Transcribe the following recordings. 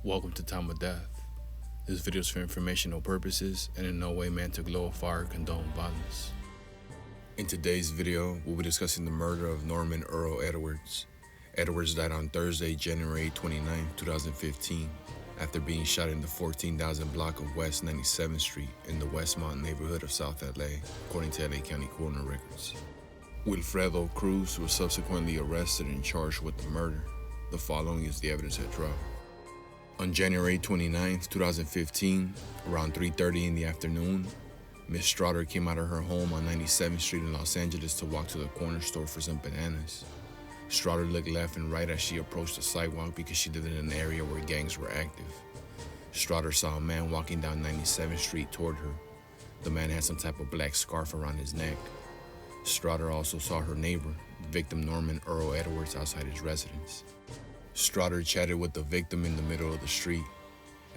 Welcome to Time of Death. This video is for informational purposes and in no way meant to glorify or condone violence. In today's video, we'll be discussing the murder of Norman Earl Edwards. Edwards died on Thursday, January 29, 2015, after being shot in the 14,000 block of West 97th Street in the Westmont neighborhood of South LA, according to LA County coroner records. Wilfredo Cruz was subsequently arrested and charged with the murder. The following is the evidence at trial. On January 29, 2015, around 3:30 in the afternoon, Miss Strotter came out of her home on 97th Street in Los Angeles to walk to the corner store for some bananas. Strotter looked left and right as she approached the sidewalk because she lived in an area where gangs were active. Strotter saw a man walking down 97th Street toward her. The man had some type of black scarf around his neck. Strotter also saw her neighbor, the victim Norman Earl Edwards, outside his residence. Strotter chatted with the victim in the middle of the street.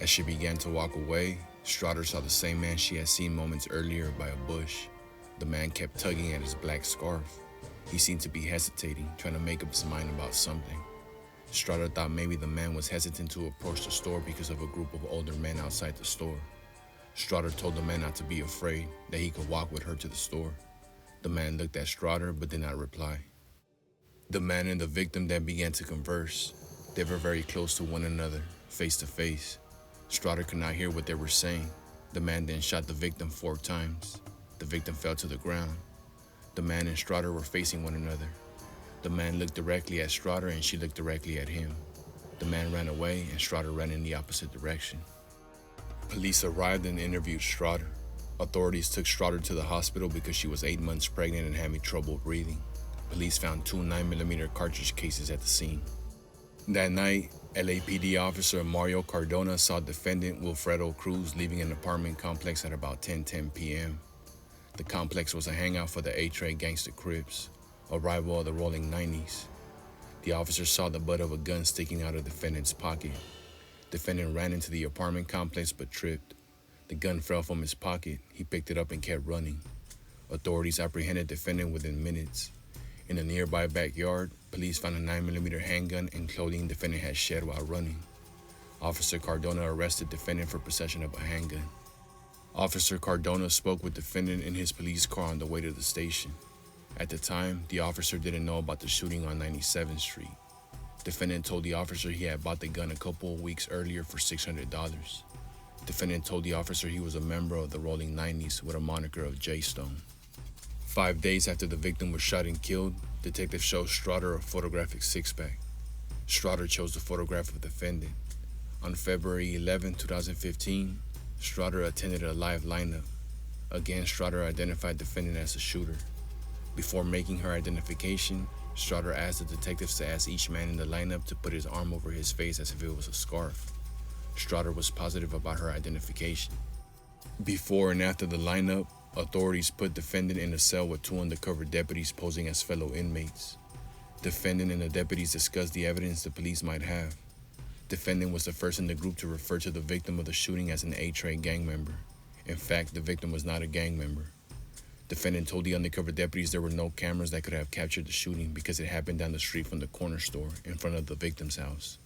As she began to walk away, Strotter saw the same man she had seen moments earlier by a bush. The man kept tugging at his black scarf. He seemed to be hesitating, trying to make up his mind about something. Strotter thought maybe the man was hesitant to approach the store because of a group of older men outside the store. Strotter told the man not to be afraid, that he could walk with her to the store. The man looked at Strotter but did not reply. The man and the victim then began to converse. They were very close to one another, face to face. Strotter could not hear what they were saying. The man then shot the victim 4 times. The victim fell to the ground. The man and Strotter were facing one another. The man looked directly at Strotter and she looked directly at him. The man ran away and Strotter ran in the opposite direction. Police arrived and interviewed Strotter. Authorities took Strotter to the hospital because she was 8 months pregnant and having trouble breathing. Police found 2 9mm cartridge cases at the scene. That night, LAPD officer Mario Cardona saw defendant Wilfredo Cruz leaving an apartment complex at about 10:10 p.m. The complex was a hangout for the A-Trade gangster Crips, a rival of the Rolling 90s. The officer saw the butt of a gun sticking out of defendant's pocket. Defendant ran into the apartment complex but tripped. The gun fell from his pocket. He picked it up and kept running. Authorities apprehended defendant within minutes. In a nearby backyard, police found a 9mm handgun and clothing defendant had shed while running. Officer Cardona arrested defendant for possession of a handgun. Officer Cardona spoke with defendant in his police car on the way to the station. At the time, the officer didn't know about the shooting on 97th Street. Defendant told the officer he had bought the gun a couple of weeks earlier for $600. Defendant told the officer he was a member of the Rolling 90s with a moniker of J Stone. 5 days after the victim was shot and killed, detectives showed Strotter a photographic six-pack. Strotter chose the photograph of the defendant. On February 11, 2015, Strotter attended a live lineup. Again, Strotter identified the defendant as the shooter. Before making her identification, Strotter asked the detectives to ask each man in the lineup to put his arm over his face as if it was a scarf. Strotter was positive about her identification. Before and after the lineup, authorities put defendant in a cell with 2 undercover deputies posing as fellow inmates. Defendant and the deputies discussed the evidence the police might have. Defendant was the first in the group to refer to the victim of the shooting as an A-Trade gang member. In fact, the victim was not a gang member. Defendant told the undercover deputies there were no cameras that could have captured the shooting because it happened down the street from the corner store in front of the victim's house.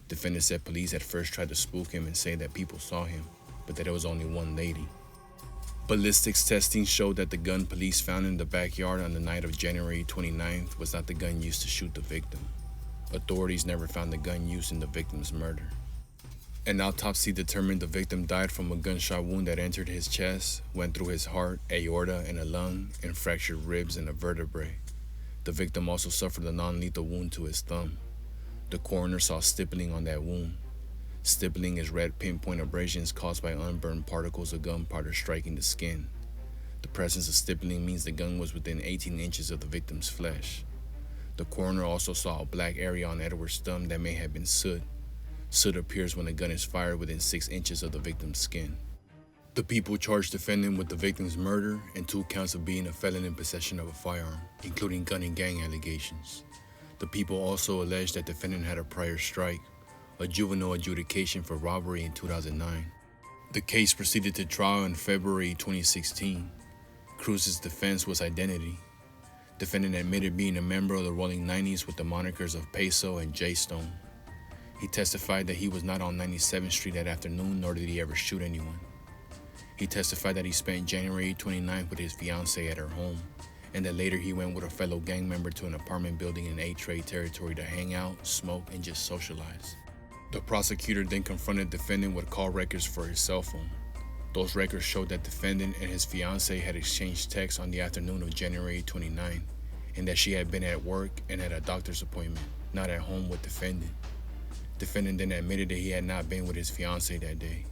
Defendant said police at first tried to spook him and say that people saw him, but that it was only one lady. Ballistics testing showed that the gun police found in the backyard on the night of January 29th was not the gun used to shoot the victim. Authorities never found the gun used in the victim's murder. An autopsy determined the victim died from a gunshot wound that entered his chest, went through his heart, aorta, and a lung, and fractured ribs and a vertebrae. The victim also suffered a non-lethal wound to his thumb. The coroner saw stippling on that wound. Stippling is red pinpoint abrasions caused by unburned particles of gunpowder striking the skin. The presence of stippling means the gun was within 18 inches of the victim's flesh. The coroner also saw a black area on Edward's thumb that may have been soot. Soot appears when a gun is fired within 6 inches of the victim's skin. The people charged defendant with the victim's murder and 2 counts of being a felon in possession of a firearm, including gun and gang allegations. The people also alleged that defendant had a prior strike, a juvenile adjudication for robbery in 2009. The case proceeded to trial in February 2016. Cruz's defense was identity. Defendant admitted being a member of the Rolling 90s with the monikers of Peso and J Stone. He testified that he was not on 97th Street that afternoon, nor did he ever shoot anyone. He testified that he spent January 29th with his fiancée at her home, and that later he went with a fellow gang member to an apartment building in 8th Trade territory to hang out, smoke, and just socialize. The prosecutor then confronted defendant with call records for his cell phone. Those records showed that defendant and his fiancée had exchanged texts on the afternoon of January 29th, and that she had been at work and at a doctor's appointment, not at home with defendant. Defendant then admitted that he had not been with his fiancée that day.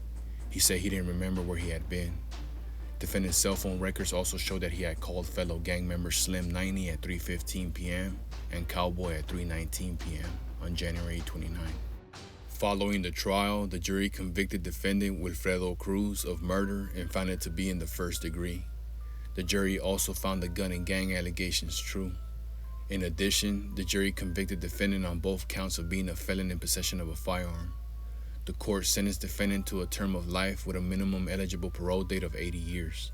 He said he didn't remember where he had been. Defendant's cell phone records also showed that he had called fellow gang member Slim 90 at 3:15 p.m. and Cowboy at 3:19 p.m. on January 29. Following the trial, the jury convicted defendant Wilfredo Cruz of murder and found it to be in the first degree. The jury also found the gun and gang allegations true. In addition, the jury convicted defendant on both counts of being a felon in possession of a firearm. The court sentenced defendant to a term of life with a minimum eligible parole date of 80 years.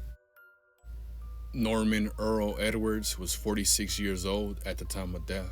Norman Earl Edwards was 46 years old at the time of death.